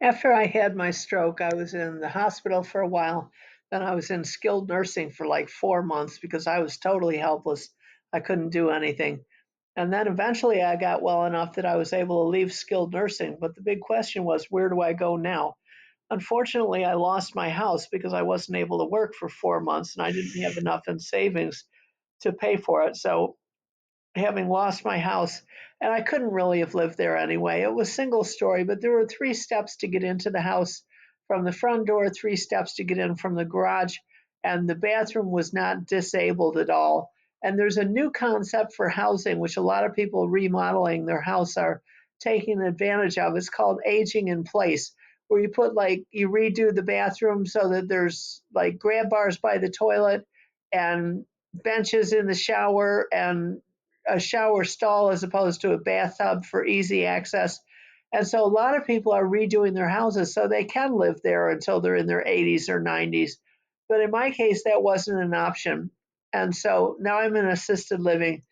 After I had my stroke, I was in the hospital for a while. Then I was in skilled nursing for like 4 months because I was totally helpless. I couldn't do anything. And then eventually I got well enough that I was able to leave skilled nursing. But the big question was, where do I go now? Unfortunately, I lost my house because I wasn't able to work for 4 months and I didn't have enough in savings to pay for it. So having lost my house, and I couldn't really have lived there anyway. It was single story, but there were 3 steps to get into the house from the front door, 3 steps to get in from the garage, and the bathroom was not disabled at all. And there's a new concept for housing, which a lot of people remodeling their house are taking advantage of. It's called aging in place, where you put like you redo the bathroom so that there's like grab bars by the toilet and benches in the shower and a shower stall as opposed to a bathtub for easy access. And so a lot of people are redoing their houses so they can live there until they're in their 80s or 90s. But in my case, that wasn't an option. And so now I'm in assisted living.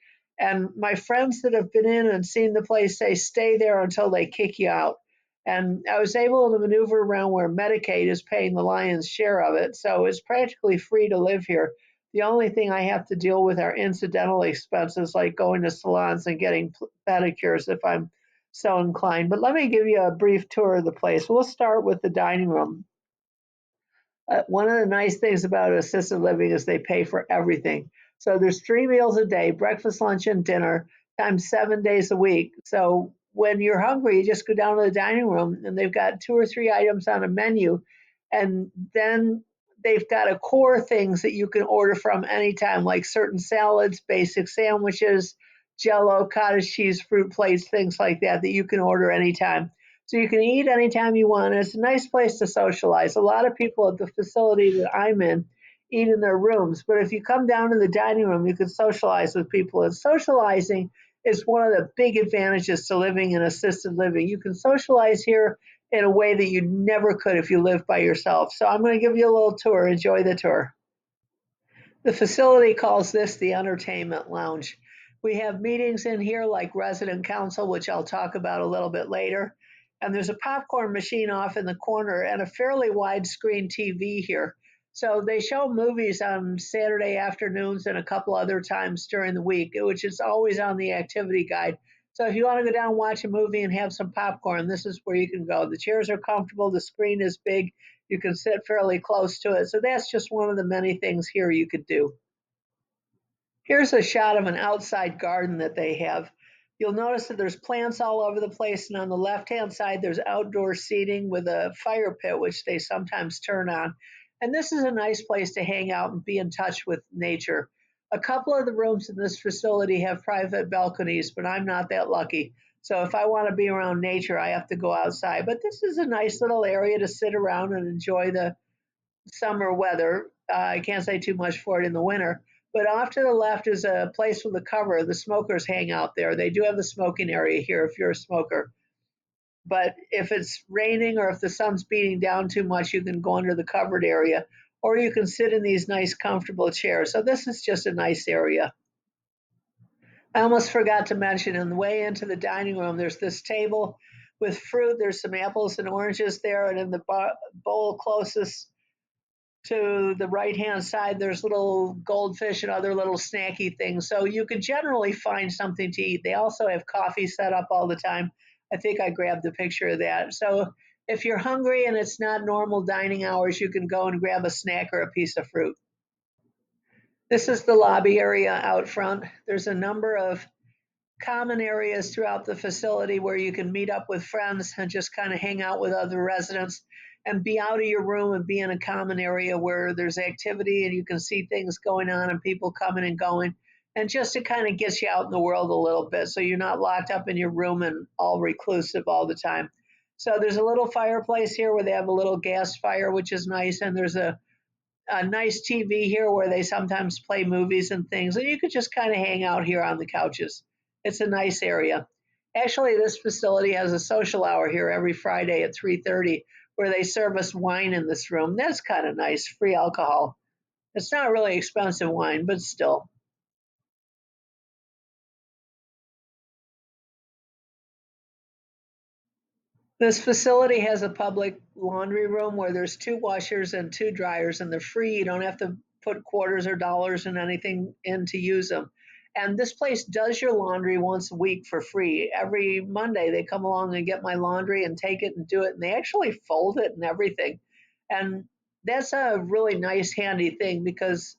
And my friends that have been in and seen the place say stay there until they kick you out. And I was able to maneuver around where Medicaid is paying the lion's share of it. So it's practically free to live here. The only thing I have to deal with are incidental expenses like going to salons and getting pedicures if I'm so inclined. But let me give you a brief tour of the place. We'll start with the dining room. One of the nice things about assisted living is they pay for everything. So there's 3 meals a day, breakfast, lunch, and dinner, times 7 days a week. So when you're hungry, you just go down to the dining room and they've got 2 or 3 items on a menu. And then they've got a core things that you can order from anytime, like certain salads, basic sandwiches, jello, cottage cheese, fruit plates, things like that, that you can order anytime. So you can eat anytime you want. It's a nice place to socialize. A lot of people at the facility that I'm in eat in their rooms, but if you come down to the dining room, you can socialize with people. And socializing is one of the big advantages to living in assisted living. You can socialize here in a way that you never could if you lived by yourself. So I'm going to give you a little tour. Enjoy the tour. The facility calls this the entertainment lounge. We have meetings in here like resident council, which I'll talk about a little bit later. And there's a popcorn machine off in the corner and a fairly widescreen TV here. So they show movies on Saturday afternoons and a couple other times during the week, which is always on the activity guide. So if you want to go down and watch a movie and have some popcorn, this is where you can go. The chairs are comfortable, the screen is big, you can sit fairly close to it. So that's just one of the many things here you could do. Here's a shot of an outside garden that they have. You'll notice that there's plants all over the place, and on the left-hand side, there's outdoor seating with a fire pit, which they sometimes turn on. And this is a nice place to hang out and be in touch with nature. A couple of the rooms in this facility have private balconies, but I'm not that lucky. So if I want to be around nature, I have to go outside. But this is a nice little area to sit around and enjoy the summer weather. I can't say too much for it in the winter. But off to the left is a place with a cover. The smokers hang out there. They do have the smoking area here if you're a smoker. But if it's raining or if the sun's beating down too much, you can go under the covered area or you can sit in these nice, comfortable chairs. So this is just a nice area. I almost forgot to mention on the way into the dining room, there's this table with fruit. There's some apples and oranges there, and in the bowl closest to the right hand side, there's little goldfish and other little snacky things. So you can generally find something to eat. They also have coffee set up all the time. I think I grabbed a picture of that. So if you're hungry and it's not normal dining hours, you can go and grab a snack or a piece of fruit. This is the lobby area out front. There's a number of common areas throughout the facility where you can meet up with friends and just kind of hang out with other residents and be out of your room and be in a common area where there's activity and you can see things going on and people coming and going. And just to kind of get you out in the world a little bit so you're not locked up in your room and all reclusive all the time. So there's a little fireplace here where they have a little gas fire, which is nice. And there's a nice TV here where they sometimes play movies and things, and you could just kind of hang out here on the couches. It's a nice area. Actually, this facility has a social hour here every Friday at 3:30 where they serve us wine in this room. That's kind of nice, free alcohol. It's not really expensive wine, but still. This facility has a public laundry room where there's two washers and two dryers, and they're free. You don't have to put quarters or dollars and anything in to use them. And this place does your laundry once a week for free. Every Monday, they come along and get my laundry and take it and do it. And they actually fold it and everything. And that's a really nice, handy thing because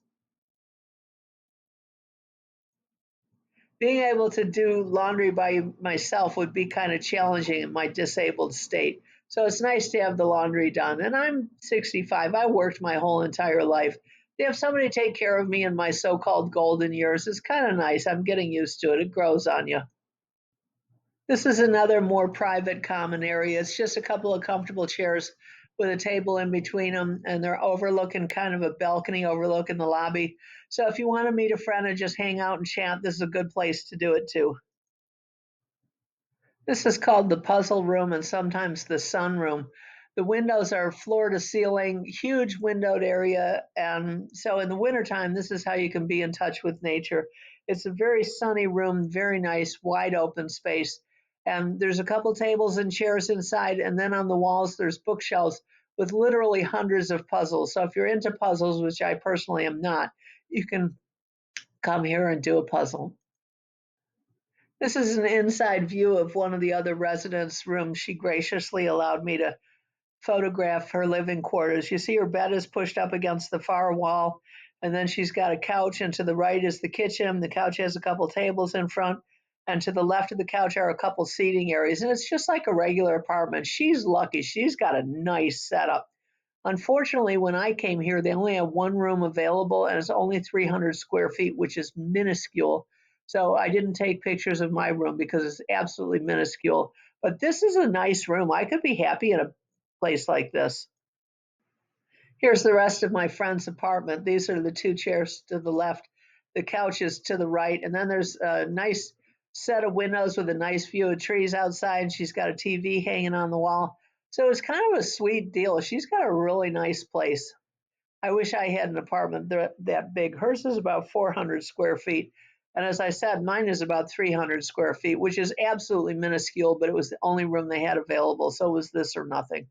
being able to do laundry by myself would be kind of challenging in my disabled state. So it's nice to have the laundry done. And I'm 65. I worked my whole entire life. To have somebody take care of me in my so called golden years is kind of nice. I'm getting used to it. It grows on you. This is another more private common area. It's just a couple of comfortable chairs with a table in between them, and they're overlooking kind of a balcony overlooking the lobby. So if you want to meet a friend and just hang out and chat, this is a good place to do it too. This is called the puzzle room and sometimes the sun room. The windows are floor to ceiling, huge windowed area. And so in the wintertime, this is how you can be in touch with nature. It's a very sunny room, very nice, wide open space. And there's a couple tables and chairs inside. And then on the walls, there's bookshelves with literally hundreds of puzzles. So if you're into puzzles, which I personally am not, you can come here and do a puzzle. This is an inside view of one of the other residents' rooms. She graciously allowed me to photograph her living quarters. You see her bed is pushed up against the far wall, and then she's got a couch, and to the right is the kitchen. The couch has a couple tables in front, and to the left of the couch are a couple seating areas. And it's just like a regular apartment. She's lucky. She's got a nice setup. Unfortunately, when I came here, they only have one room available and it's only 300 square feet, which is minuscule. So I didn't take pictures of my room because it's absolutely minuscule. But this is a nice room. I could be happy in a place like this. Here's the rest of my friend's apartment. These are the two chairs to the left, the couch is to the right, and then there's a nice set of windows with a nice view of trees outside. She's got a TV hanging on the wall. So it's kind of a sweet deal. She's got a really nice place. I wish I had an apartment that big. Hers is about 400 square feet. And as I said, mine is about 300 square feet, which is absolutely minuscule, but it was the only room they had available. So it was this or nothing.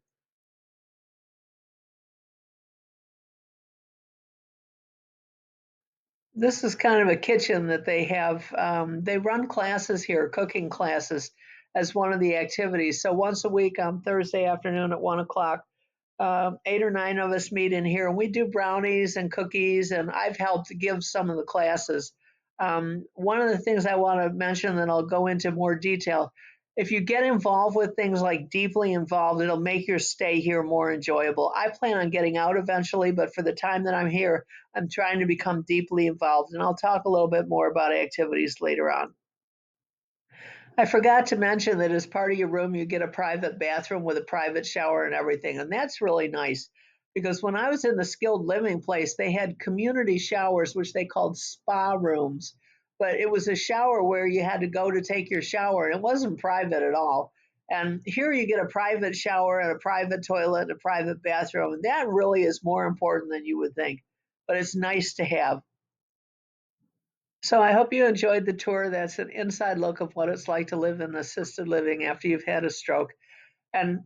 This is kind of a kitchen that they have. They run classes here, cooking classes, as one of the activities. So once a week on Thursday afternoon at 1 o'clock, 8 or 9 of us meet in here and we do brownies and cookies. And I've helped give some of the classes. One of the things I want to mention, and I'll go into more detail. If you get involved with things like deeply involved, it'll make your stay here more enjoyable. I plan on getting out eventually, but for the time that I'm here, I'm trying to become deeply involved. And I'll talk a little bit more about activities later on. I forgot to mention that as part of your room, you get a private bathroom with a private shower and everything. And that's really nice because when I was in the skilled living place, they had community showers, which they called spa rooms. But it was a shower where you had to go to take your shower, and it wasn't private at all. And here you get a private shower and a private toilet and a private bathroom. And that really is more important than you would think. But it's nice to have. So I hope you enjoyed the tour. That's an inside look of what it's like to live in assisted living after you've had a stroke. And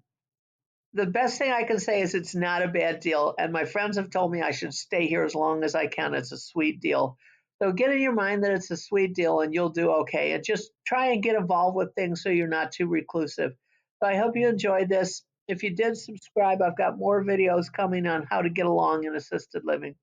the best thing I can say is it's not a bad deal. And my friends have told me I should stay here as long as I can. It's a sweet deal. So get in your mind that it's a sweet deal and you'll do okay. And just try and get involved with things so you're not too reclusive. So I hope you enjoyed this. If you did subscribe, I've got more videos coming on how to get along in assisted living.